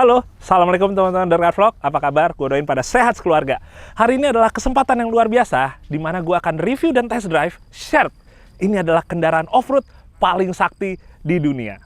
Halo, Assalamualaikum teman-teman dari Car Vlog. Apa kabar? Gue doain pada sehat sekeluarga. Hari ini adalah kesempatan yang luar biasa, di mana gue akan review dan test drive Sherp. Ini adalah kendaraan off-road paling sakti di dunia.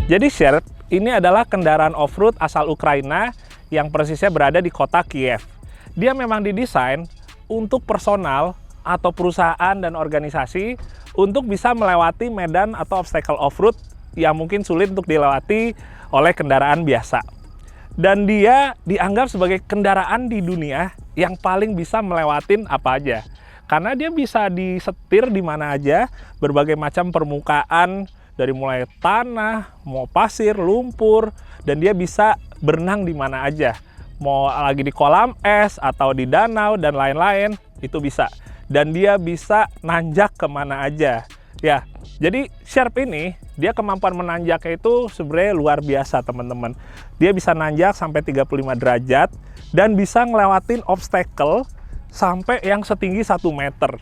Jadi Sherp ini adalah kendaraan off-road asal Ukraina yang persisnya berada di kota Kiev. Dia memang didesain untuk personal atau perusahaan dan organisasi untuk bisa melewati medan atau obstacle off-road yang mungkin sulit untuk dilewati oleh kendaraan biasa. Dan dia dianggap sebagai kendaraan di dunia yang paling bisa melewatin apa aja. Karena dia bisa disetir di mana aja, berbagai macam permukaan, dari mulai tanah, mau pasir, lumpur, dan dia bisa berenang di mana aja. Mau lagi di kolam es atau di danau dan lain-lain, itu bisa. Dan dia bisa nanjak kemana aja. Ya, jadi Sherp ini, dia kemampuan menanjaknya itu sebenarnya luar biasa teman-teman. Dia bisa nanjak sampai 35 derajat dan bisa ngelewatin obstacle sampai yang setinggi 1 meter.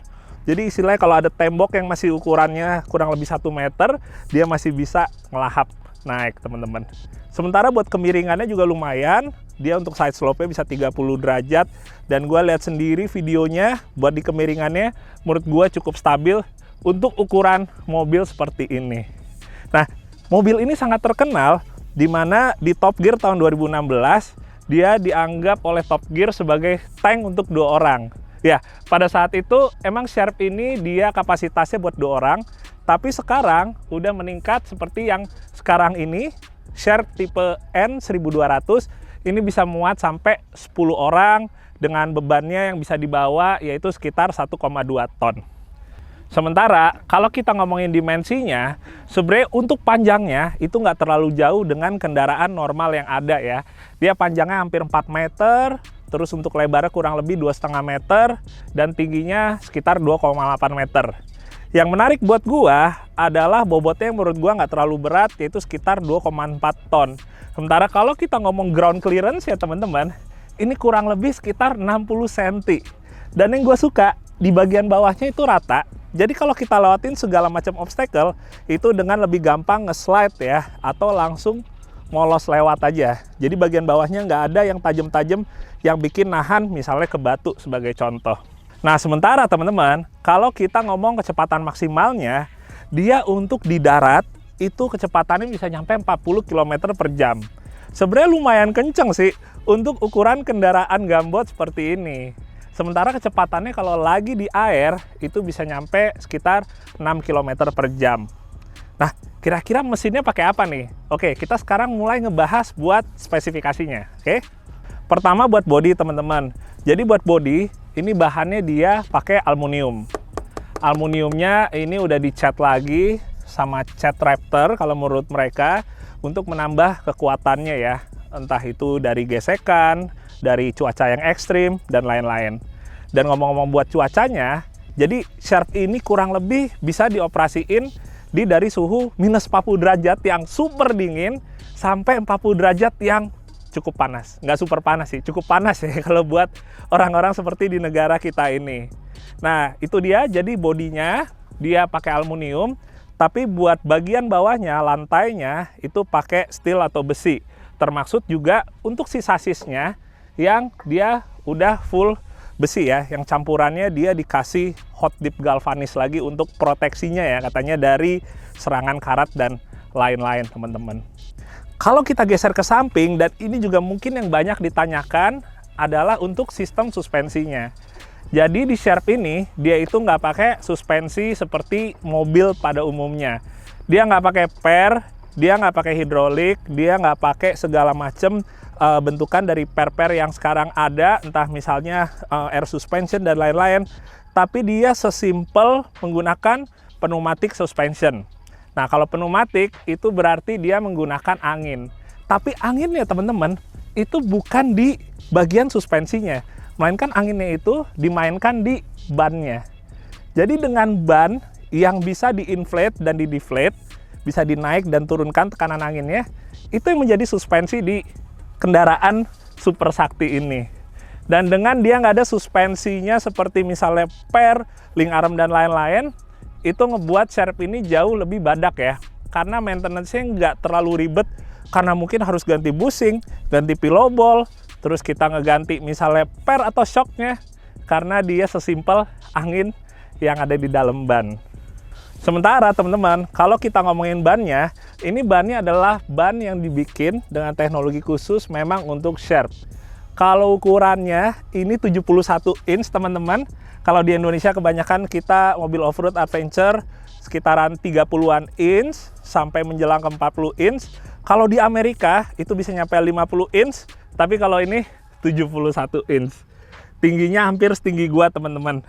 Jadi istilahnya kalau ada tembok yang masih ukurannya kurang lebih 1 meter, dia masih bisa ngelahap naik teman-teman. Sementara buat kemiringannya juga lumayan, dia untuk side slope-nya bisa 30 derajat, dan gue lihat sendiri videonya buat di kemiringannya, menurut gue cukup stabil untuk ukuran mobil seperti ini. Nah, mobil ini sangat terkenal, di mana di Top Gear tahun 2016, dia dianggap oleh Top Gear sebagai tank untuk 2 orang. Ya, pada saat itu emang Sherp ini dia kapasitasnya buat 2 orang, tapi sekarang udah meningkat seperti yang sekarang ini. Sherp tipe N 1200 ini bisa muat sampai 10 orang dengan bebannya yang bisa dibawa yaitu sekitar 1,2 ton. Sementara kalau kita ngomongin dimensinya, sebenarnya untuk panjangnya itu nggak terlalu jauh dengan kendaraan normal yang ada ya. Dia panjangnya hampir 4 meter, terus untuk lebarnya kurang lebih 2,5 meter, dan tingginya sekitar 2,8 meter. Yang menarik buat gua adalah bobotnya yang menurut gua nggak terlalu berat, yaitu sekitar 2,4 ton. Sementara kalau kita ngomong ground clearance ya teman-teman, ini kurang lebih sekitar 60 cm. Dan yang gua suka, di bagian bawahnya itu rata. Jadi kalau kita lewatin segala macam obstacle, itu dengan lebih gampang nge-slide ya, atau langsung molos lewat aja. Jadi bagian bawahnya nggak ada yang tajam-tajam yang bikin nahan misalnya ke batu sebagai contoh. Nah sementara teman-teman, kalau kita ngomong kecepatan maksimalnya, dia untuk di darat itu kecepatannya bisa nyampe 40 km per jam. Sebenarnya lumayan kenceng sih untuk ukuran kendaraan gambot seperti ini. Sementara kecepatannya kalau lagi di air itu bisa nyampe sekitar 6 km per jam. Nah, kira-kira mesinnya pakai apa nih? Oke, kita sekarang mulai ngebahas buat spesifikasinya. Oke. Pertama buat bodi teman-teman. Jadi buat bodi, ini bahannya dia pakai aluminium. Aluminiumnya ini udah dicat lagi sama cat Raptor kalau menurut mereka untuk menambah kekuatannya ya. Entah itu dari gesekan, dari cuaca yang ekstrim, dan lain-lain. Dan ngomong-ngomong buat cuacanya, jadi Sherp ini kurang lebih bisa dioperasiin dari suhu minus 40 derajat yang super dingin sampai 40 derajat yang cukup panas. Nggak super panas sih, cukup panas ya kalau buat orang-orang seperti di negara kita ini. Nah, itu dia, jadi bodinya dia pakai aluminium, tapi buat bagian bawahnya, lantainya, itu pakai steel atau besi. Termaksud juga untuk si sasisnya yang dia udah full besi ya, yang campurannya dia dikasih hot dip galvanis lagi untuk proteksinya ya, katanya dari serangan karat dan lain-lain teman-teman. Kalau kita geser ke samping, dan ini juga mungkin yang banyak ditanyakan, adalah untuk sistem suspensinya. Jadi di Sherp ini, dia itu nggak pakai suspensi seperti mobil pada umumnya. Dia nggak pakai per, dia nggak pakai hidrolik, dia nggak pakai segala macam bentukan dari per-per yang sekarang ada, entah misalnya air suspension dan lain-lain, tapi dia sesimpel menggunakan pneumatic suspension. Nah, kalau pneumatic itu berarti dia menggunakan angin. Tapi anginnya teman-teman, itu bukan di bagian suspensinya, melainkan anginnya itu dimainkan di bannya. Jadi dengan ban yang bisa di-inflate dan di-deflate, bisa dinaik dan turunkan tekanan anginnya, itu yang menjadi suspensi di kendaraan super sakti ini. Dan dengan dia nggak ada suspensinya seperti misalnya per, link arm, dan lain-lain, itu ngebuat Sherp ini jauh lebih badak ya. Karena maintenance-nya nggak terlalu ribet, karena mungkin harus ganti bushing, ganti pillow ball, terus kita ngeganti misalnya per atau shocknya, karena dia sesimpel angin yang ada di dalam ban. Sementara teman-teman, kalau kita ngomongin bannya, ini bannya adalah ban yang dibikin dengan teknologi khusus memang untuk Sherp. Kalau ukurannya ini 71 inch teman-teman. Kalau di Indonesia kebanyakan kita mobil off-road adventure sekitaran 30-an inch sampai menjelang ke 40 inch. Kalau di Amerika itu bisa nyampe 50 inch, tapi kalau ini 71 inch. Tingginya hampir setinggi gua teman-teman.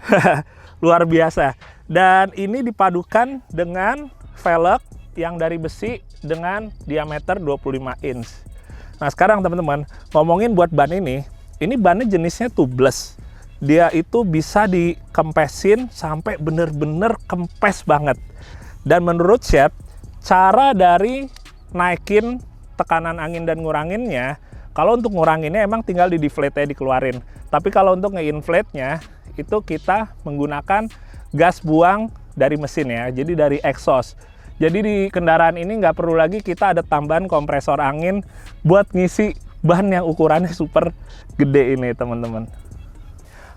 Luar biasa. Dan ini dipadukan dengan velg yang dari besi dengan diameter 25 inch. Nah sekarang teman-teman, ngomongin buat ban ini bannya jenisnya tubeless. Dia itu bisa dikempesin sampai bener-bener kempes banget. Dan menurut Sherp, cara dari naikin tekanan angin dan nguranginnya, kalau untuk nguranginnya emang tinggal di deflate-nya dikeluarin. Tapi kalau untuk nge-inflate-nya, itu kita menggunakan gas buang dari mesin ya, jadi dari exhaust. Jadi di kendaraan ini nggak perlu lagi kita ada tambahan kompresor angin buat ngisi ban yang ukurannya super gede ini teman-teman.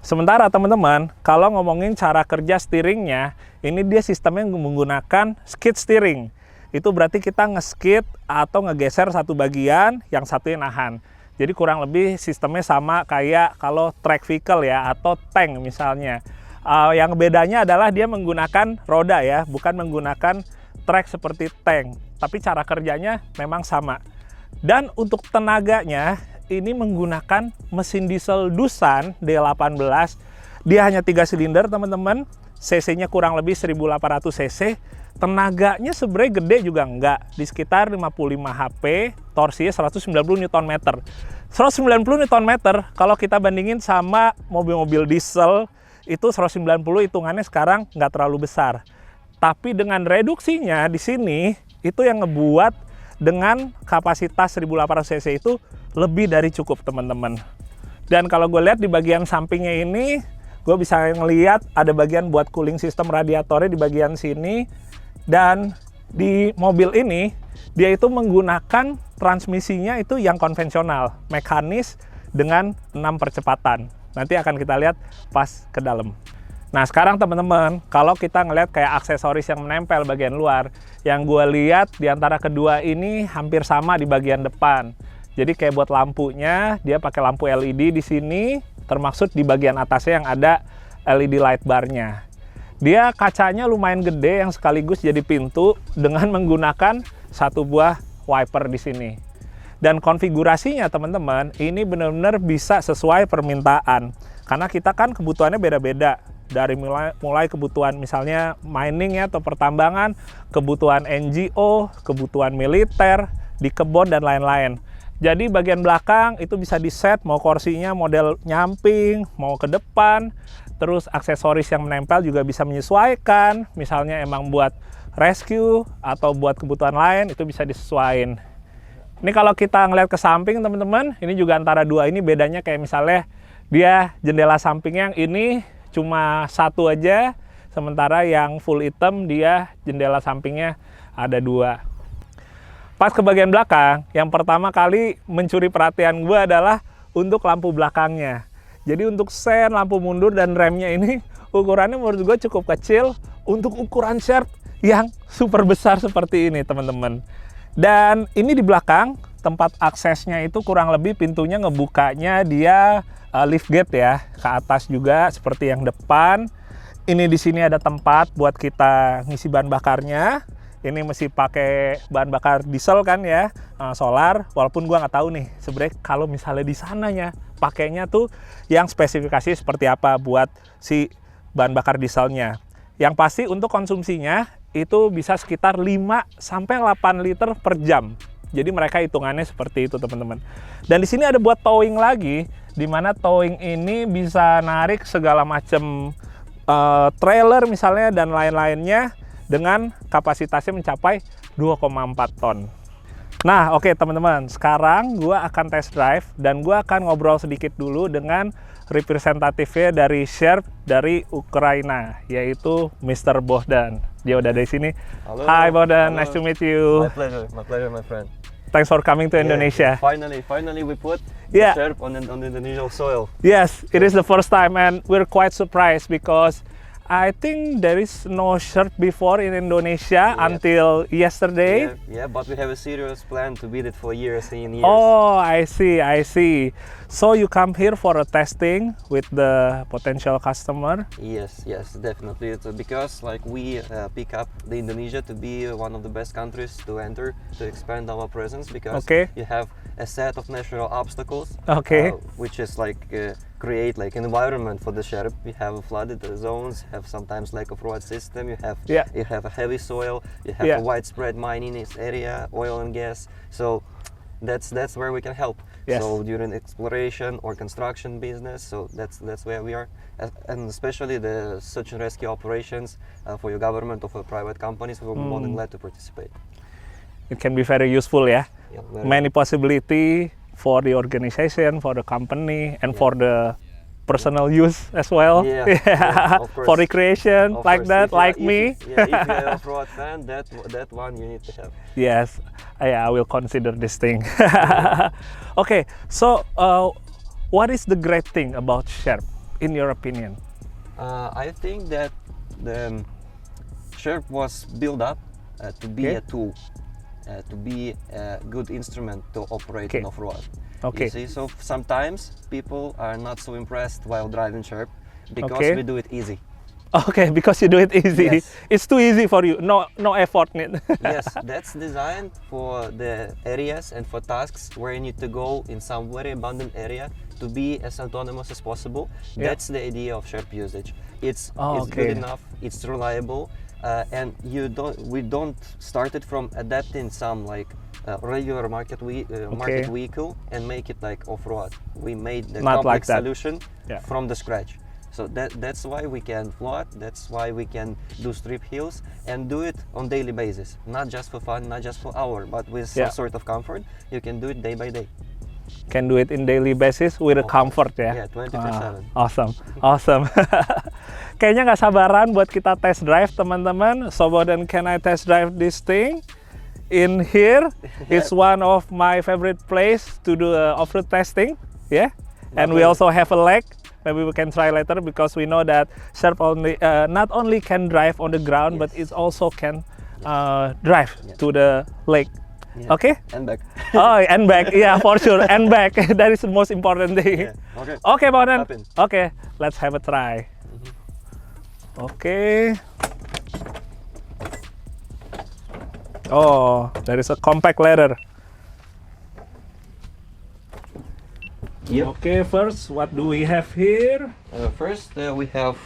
Sementara teman-teman, kalau ngomongin cara kerja steeringnya, ini dia sistemnya menggunakan skid steering. Itu berarti kita nge-skid atau ngegeser satu bagian, yang satunya nahan. Jadi kurang lebih sistemnya sama kayak kalau track vehicle ya, atau tank misalnya. Yang bedanya adalah dia menggunakan roda ya, bukan menggunakan track seperti tank. Tapi cara kerjanya memang sama. Dan untuk tenaganya, ini menggunakan mesin diesel Doosan D18. Dia hanya 3 silinder teman-teman. cc-nya kurang lebih 1800 cc. Tenaganya sebenarnya gede juga enggak, di sekitar 55 HP, torsinya 190 Nm. 190 Nm kalau kita bandingin sama mobil-mobil diesel, itu 190 hitungannya sekarang nggak terlalu besar. Tapi dengan reduksinya di sini, itu yang ngebuat dengan kapasitas 1800 cc itu lebih dari cukup teman-teman. Dan kalau gue lihat di bagian sampingnya ini, gue bisa ngelihat ada bagian buat cooling system radiatornya di bagian sini. Dan di mobil ini, dia itu menggunakan transmisinya itu yang konvensional, mekanis dengan 6 percepatan. Nanti akan kita lihat pas ke dalam. Nah sekarang teman-teman, kalau kita ngelihat kayak aksesoris yang menempel bagian luar, yang gue lihat di antara kedua ini hampir sama di bagian depan. Jadi kayak buat lampunya, dia pakai lampu LED di sini, termaksud di bagian atasnya yang ada LED light bar-nya. Dia kacanya lumayan gede yang sekaligus jadi pintu dengan menggunakan satu buah wiper di sini. Dan konfigurasinya teman-teman, ini benar-benar bisa sesuai permintaan. Karena kita kan kebutuhannya beda-beda. Dari mulai kebutuhan misalnya mining ya, atau pertambangan, kebutuhan NGO, kebutuhan militer, di kebun dan lain-lain. Jadi bagian belakang itu bisa di-set mau kursinya model nyamping, mau ke depan. Terus aksesoris yang menempel juga bisa menyesuaikan. Misalnya emang buat rescue atau buat kebutuhan lain, itu bisa disesuaikan. Ini kalau kita ngeliat ke samping teman-teman, ini juga antara dua ini bedanya kayak misalnya dia jendela samping yang ini cuma satu aja, sementara yang full hitam dia jendela sampingnya ada dua. Pas ke bagian belakang, yang pertama kali mencuri perhatian gue adalah untuk lampu belakangnya. Jadi untuk sen, lampu mundur, dan remnya ini ukurannya menurut gue cukup kecil untuk ukuran Sherp yang super besar seperti ini teman-teman. Dan ini di belakang, tempat aksesnya itu kurang lebih pintunya ngebukanya dia lift gate ya, ke atas juga seperti yang depan. Ini di sini ada tempat buat kita ngisi bahan bakarnya. Ini mesti pakai bahan bakar diesel kan ya, solar. Walaupun gua nggak tahu nih sebenarnya kalau misalnya di sananya pakainya tuh yang spesifikasi seperti apa buat si bahan bakar dieselnya. Yang pasti untuk konsumsinya itu bisa sekitar 5-8 liter per jam. Jadi mereka hitungannya seperti itu teman-teman. Dan di sini ada buat towing lagi, di mana towing ini bisa narik segala macam trailer misalnya dan lain-lainnya. dengan kapasitasnya mencapai 2,4 ton. Nah, oke teman-teman, sekarang gua akan test drive dan gua akan ngobrol sedikit dulu dengan representatifnya dari Sherp dari Ukraina, yaitu Mr. Bohdan. Dia udah dari sini. Halo. Hi Bohdan, Halo. nice to meet you. My pleasure, my friend. Thanks for coming to Indonesia. Finally we put Yeah. the Sherp on the Indonesian soil. Yes, it is the first time and we're quite surprised because I think there is no Sherp before in Indonesia until yesterday. Yeah, but we have a serious plan to build it for years and years. Oh, I see. So you come here for a testing with the potential customer? Yes, definitely. It's because like we pick up the Indonesia to be one of the best countries to enter to expand our presence because you have a set of natural obstacles, which is like create like an environment for the Sherp. We have flooded zones, have sometimes lack of road system. You have a heavy soil. You have a widespread mining in this area, oil and gas. So that's where we can help. Yes. So during exploration or construction business, so that's where we are, and especially the search and rescue operations for your government or for private companies, we're more than glad to participate. It can be very useful, yeah. Many Very. possibility for the organization, for the company, and for the personal use as well. Of course. For recreation, Of like course, that, if you like are- me. if you're a off-road fan, that one you need to have. Yes, I will consider this thing. Okay, so what is the great thing about Sherp, in your opinion? I think that the Sherp was built up to be a tool, to be a good instrument to operate in off-road. You see, so sometimes people are not so impressed while driving Sherp because we do it easy. Okay, because you do it easy. Yes. It's too easy for you. No effort need. Yes, that's designed for the areas and for tasks where you need to go in some very abundant area to be as autonomous as possible. That's the idea of Sherp usage. It's good enough, it's reliable, and we don't start it from adapting some like regular market vehicle and make it like off-road. We made the complex solution from the scratch. So that's why we can float, that's why we can do strip hills and do it on daily basis. Not just for fun, not just for hour, but with some sort of comfort. You can do it day by day. Can do it in daily basis with a comfort ya? Yeah, 24/7. Awesome. Kayaknya nggak sabaran buat kita test drive teman-teman. So Bohdan, can I test drive this thing? In here, it's one of my favorite place to do off-road testing. Yeah, and we also have a lake. Maybe we can try later because we know that Sherp not only can drive on the ground, but it also can drive to the lake. Yeah. Okay? And back. And back. Yeah, for sure. And back. That is the most important thing. Yeah. Okay, Bohdan. Happen. Okay, let's have a try. Okay. Oh, there is a compact ladder. Yep. Okay, first, what do we have here? First, we have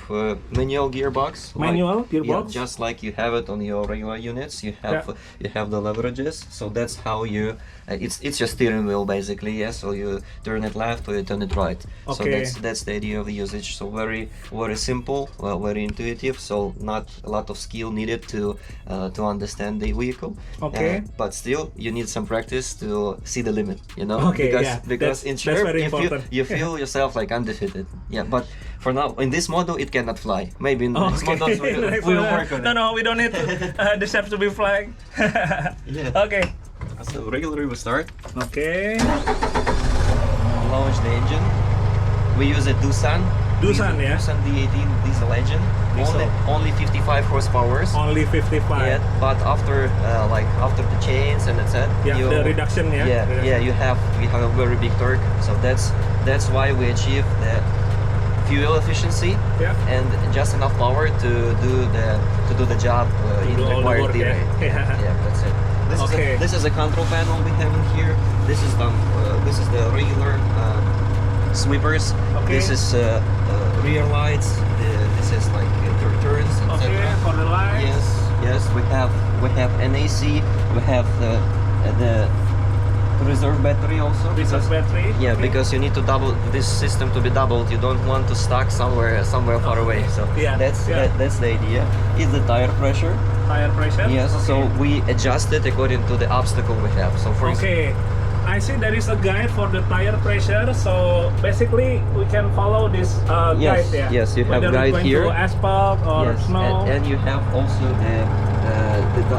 manual gearbox. Manual gearbox? Yeah, just like you have it on your regular units. You have the leverages. So that's how you. It's your steering wheel basically. Yes. So you turn it left or you turn it right. Okay. So that's the idea of the usage. So very simple, very intuitive. So not a lot of skill needed to understand the vehicle. Okay. But still, you need some practice to see the limit. You know. Okay. Because in Sherp, you feel yourself like undefeated. Yeah. But for now, in this model, it cannot fly. Maybe in the next models we will work on it. No, we don't need the Sherp to be flying. Okay. So regularly we start. Okay. Launch the engine. We use a Doosan. Doosan, yeah. Doosan D18 diesel engine. Diesel. Only 55 horsepower. Only 55. Yeah, but after the chains and etc. The reduction, we have a very big torque. So that's why we achieve the fuel efficiency and just enough power to do the job in required delay. Yeah, that's it. This is a control panel we have in here. This is the regular sweepers. Okay. This is rear lights. This is like turns, etc. Okay, for the lights. Yes. We have NAC. We have the to reserve battery also. Reserve battery. Yeah, okay. because you need to double this system to be doubled. You don't want to stuck somewhere far away. So Yeah, that's yeah. that's the idea. Is the tire pressure? Tire pressure. Yes. Okay. So we adjust it according to the obstacle we have. So for Okay, I see there is a guide for the tire pressure. So basically, we can follow this Yes, guide. Yeah. yes, you have Whether we're guide going here. to asphalt or yes, snow. and you have also the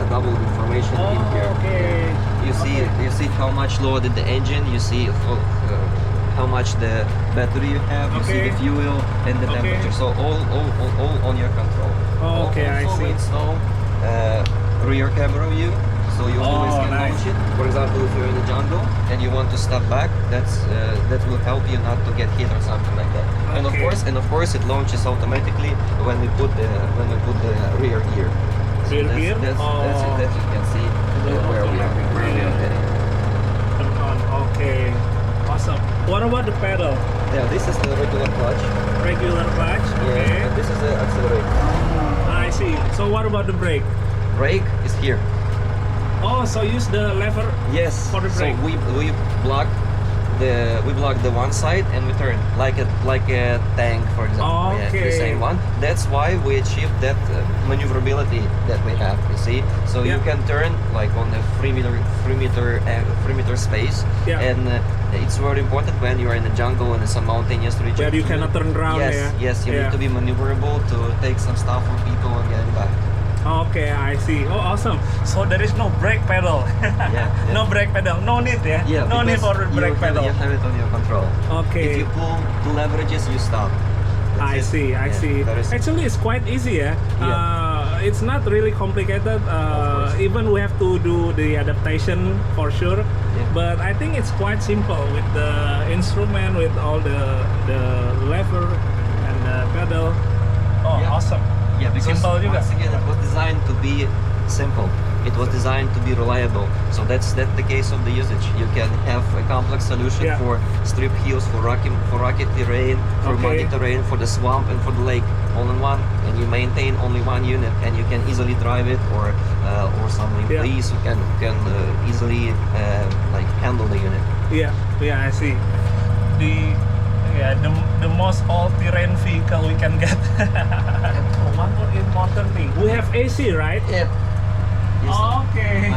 double information in here. Okay. You see how much loaded the engine. You see how much the battery you have. You see Okay. the fuel and the Okay. temperature. So all on your control. Oh, okay, I Also, see. we install rear camera view. So you always Oh, can nice. launch it. For example, if you're in the jungle and you want to step back, that will help you not to get hit or something like that. Okay. And of course, it launches automatically when we put the rear gear. So Rear gear? That's it. That you can see where we are heading. Turn on. Okay. Awesome. What about the pedal? Yeah, this is the regular clutch. Regular clutch. Okay. Yeah, and this is the accelerator. I see. So what about the brake? Brake is here. Oh, so use the lever. Yes. For the brake. So we block the one side and we turn like a tank, for example. Yeah, Okay. the same one. That's why we achieve that maneuverability that we have. You see, so you Yeah. can turn like on the 3 meter space, Yeah. and it's very important when you are in the jungle and it's a mountainous region. Where you cannot turn around. Yes, yeah. yes, you Yeah. need to be maneuverable to take some stuff from people and get it back. Okay, I see. Oh, awesome. So there is no brake pedal. Yeah, yeah. No brake pedal. No need, yeah? Yeah, No need because for brake you pedal. have it on your control. Okay. If you pull two leverages, you stop. That's I it. see, I Yeah, see. there is- Actually, it's quite easy, yeah. It's not really complicated. course. Even we have to do the adaptation for sure. Yeah. But I think it's quite simple with the instrument, with all the lever and the pedal. Oh, Yeah. awesome. Yeah, because Simple juga. once again, it was designed to be simple. It was designed to be reliable. So that's the case of the usage. You can have a complex solution Yeah. for strip hills, for rocky terrain, for muddy Okay. terrain, for the swamp, and for the lake, all in one. And you maintain only one unit, and you can easily drive it, or some Yeah. employees who can easily like handle the unit. Yeah, yeah, I see. The most all-terrain vehicle we can get. And one more important thing, we have AC, right? Yeah. Okay.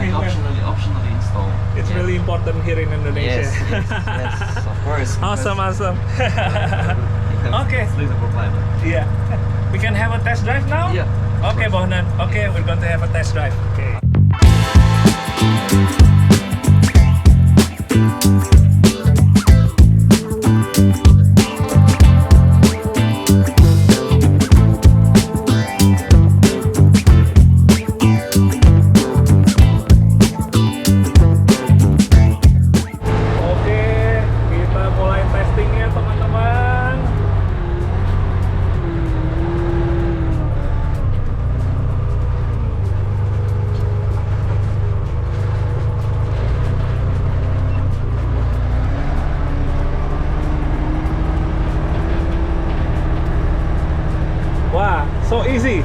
Optionally installed. It's really important here in Indonesia. Yes, yes, of course. Awesome, awesome. Okay. It's livable climate. Yeah. We can have a test drive now? Yeah. Okay, Bohnan. Okay, we're going to have a test drive. Okay. Oke, kita mulai testingnya teman-teman. Wah, so easy.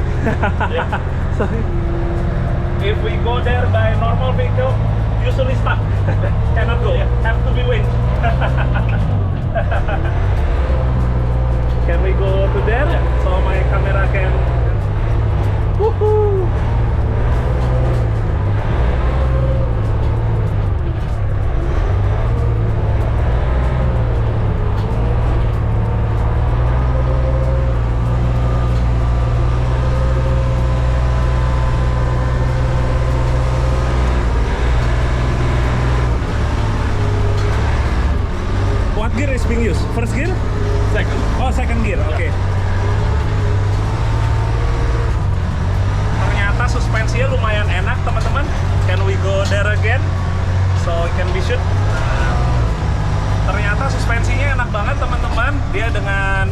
So, if we go there by normal vehicle, usually stuck. Cannot go. Have to be winch. Can we go to there? So my camera can. Woohoo! What gear is being used? First gear? Second. Oh, second gear. Oke. Ternyata suspensinya lumayan enak, teman-teman. Can we go there again? So we can be shoot. Ternyata suspensinya enak banget, teman-teman. Dia dengan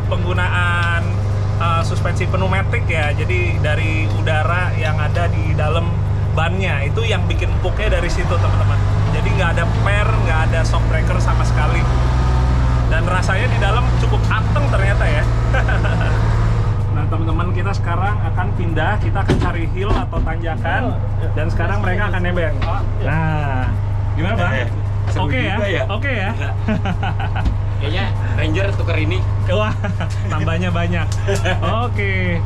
penggunaan suspensi pneumatik ya. Jadi dari udara yang ada di dalam bannya itu yang bikin empuknya dari situ, teman-teman. Jadi nggak ada per, nggak ada shock breaker sama sekali. Dan rasanya di dalam cukup anteng ternyata ya. Nah, teman-teman, kita sekarang akan pindah. Kita akan cari hill atau tanjakan. Dan sekarang mereka akan nebeng. Nah, Gimana Bang? Seru Oke ya? juga ya. Oke ya? Kayaknya Ranger tuker ini. Wah, tambahnya banyak. Oke.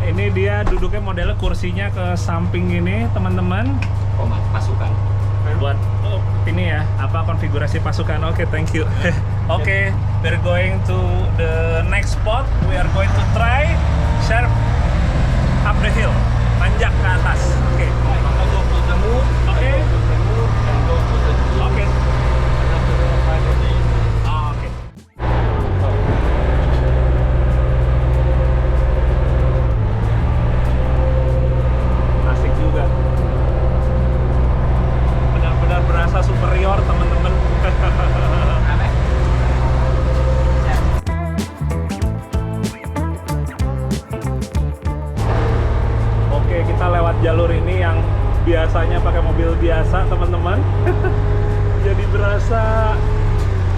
Ini dia duduknya modelnya kursinya ke samping gini, teman-teman. Pasukan. Buat ini ya, apa konfigurasi pasukan. Oke, thank you. Oke, we're going to the next spot. We are going to try surf up the hill. Panjak ke atas. Oke. Maka go to the moon. Oke. Go to the moon and go to the moon. Oke. Finally. Oke. Asik juga. Benar-benar berasa superior, teman-teman. Oke, kita lewat jalur ini yang biasanya pakai mobil biasa, teman-teman. Jadi berasa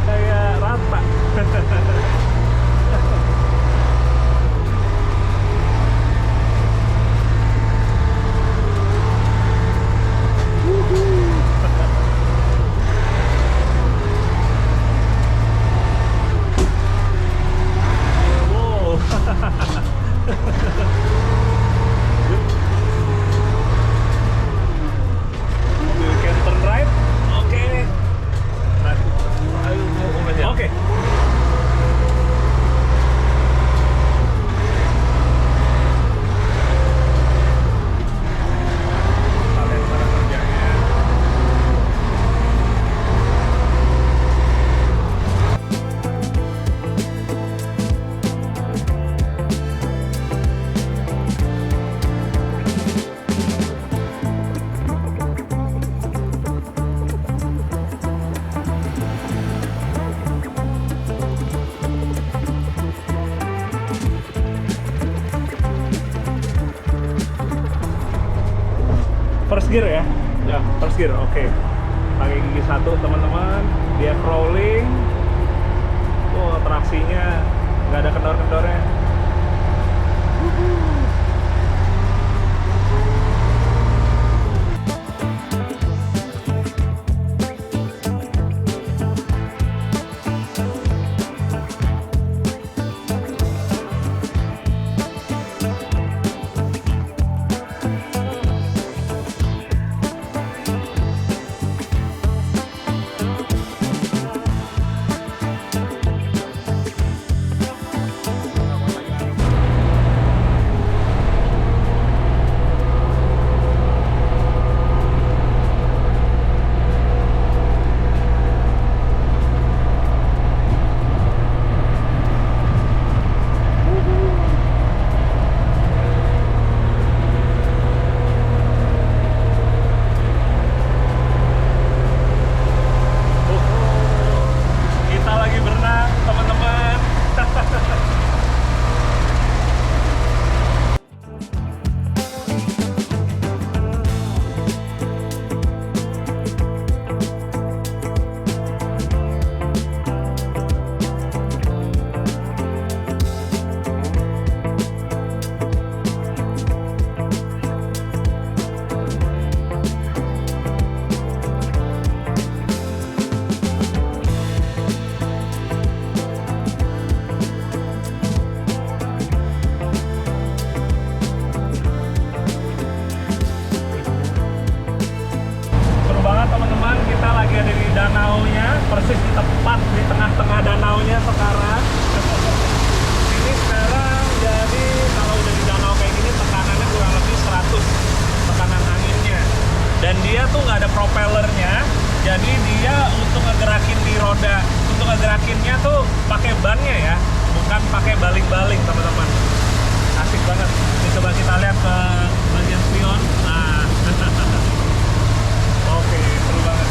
kayak rata. Wow. You can turn right. Oke. Oke. Kita lihat cara kerjanya. First gear ya? Ya. First gear, oke. Pakai gigi satu teman-teman. Dia crawling. Oh, traksinya nggak ada kendor-kendornya. Kita lagi berenang, teman-teman. Seru banget teman-teman, kita lagi ada di danaunya, persis di tepat di tengah-tengah danaunya sekarang. Ini sekarang jadi kalau udah di danau kayak gini tekanannya kurang lebih 100 tekanan anginnya. Dan dia tuh nggak ada propellernya, jadi dia untuk ngegerakin di roda, untuk ngegerakinnya tuh pakai bannya ya, bukan pakai baling-baling teman-teman. Asik banget. Ini coba kita lihat ke bagian spion. Nah. Oke, seru banget.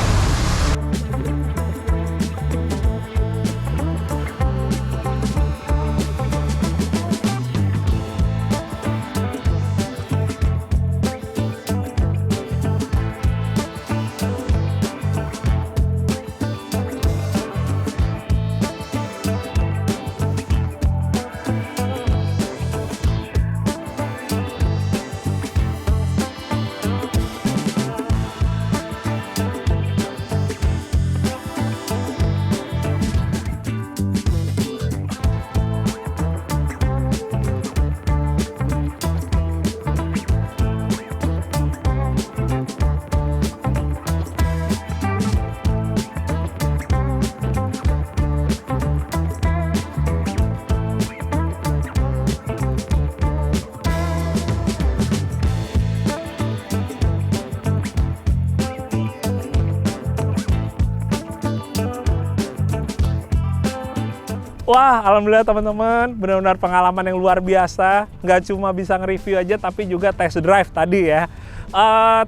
Wah, alhamdulillah teman-teman, benar-benar pengalaman yang luar biasa. Nggak cuma bisa nge-review aja, tapi juga test drive tadi ya.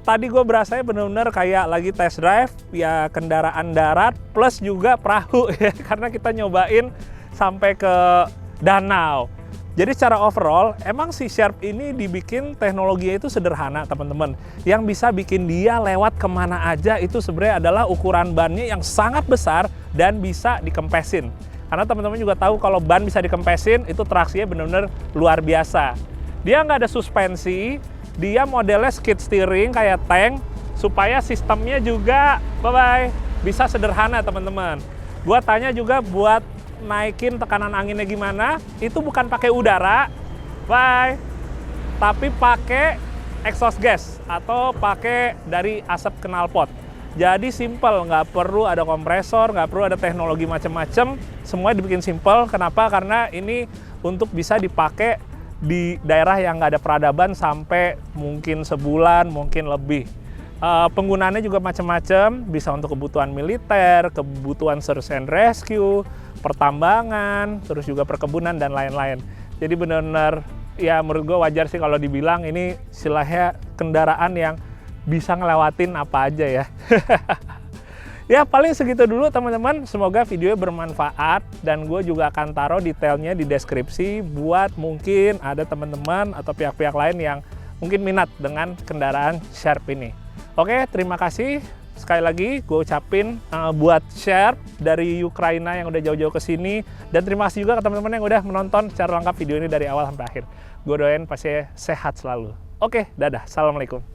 Tadi gue berasanya benar-benar kayak lagi test drive ya kendaraan darat plus juga perahu ya, karena kita nyobain sampai ke danau. Jadi secara overall, emang si Sharp ini dibikin teknologinya itu sederhana teman-teman. Yang bisa bikin dia lewat kemana aja itu sebenarnya adalah ukuran bannya yang sangat besar dan bisa dikempesin. Karena teman-teman juga tahu kalau ban bisa dikempesin, itu traksinya benar-benar luar biasa. Dia nggak ada suspensi, dia modelnya skid steering kayak tank, supaya sistemnya juga, bisa sederhana teman-teman. Gua tanya juga buat naikin tekanan anginnya gimana, itu bukan pakai udara, tapi pakai exhaust gas atau pakai dari asap knalpot. Jadi simple, nggak perlu ada kompresor, nggak perlu ada teknologi macam-macam, semuanya dibikin simple. Kenapa? Karena ini untuk bisa dipakai di daerah yang nggak ada peradaban sampai mungkin sebulan, mungkin lebih. Penggunaannya juga macam-macam, bisa untuk kebutuhan militer, kebutuhan search and rescue, pertambangan, terus juga perkebunan dan lain-lain. Jadi benar-benar ya menurut gue wajar sih kalau dibilang ini istilahnya kendaraan yang bisa ngelewatin apa aja ya. Ya paling segitu dulu teman-teman, semoga videonya bermanfaat dan gue juga akan taruh detailnya di deskripsi buat mungkin ada teman-teman atau pihak-pihak lain yang mungkin minat dengan kendaraan Sharp ini. Oke, terima kasih. Sekali lagi gue ucapin buat Sharp dari Ukraina yang udah jauh-jauh ke sini, dan terima kasih juga ke teman-teman yang udah menonton secara lengkap video ini dari awal sampai akhir. Gue doain pasti sehat selalu. Oke, dadah. Assalamualaikum.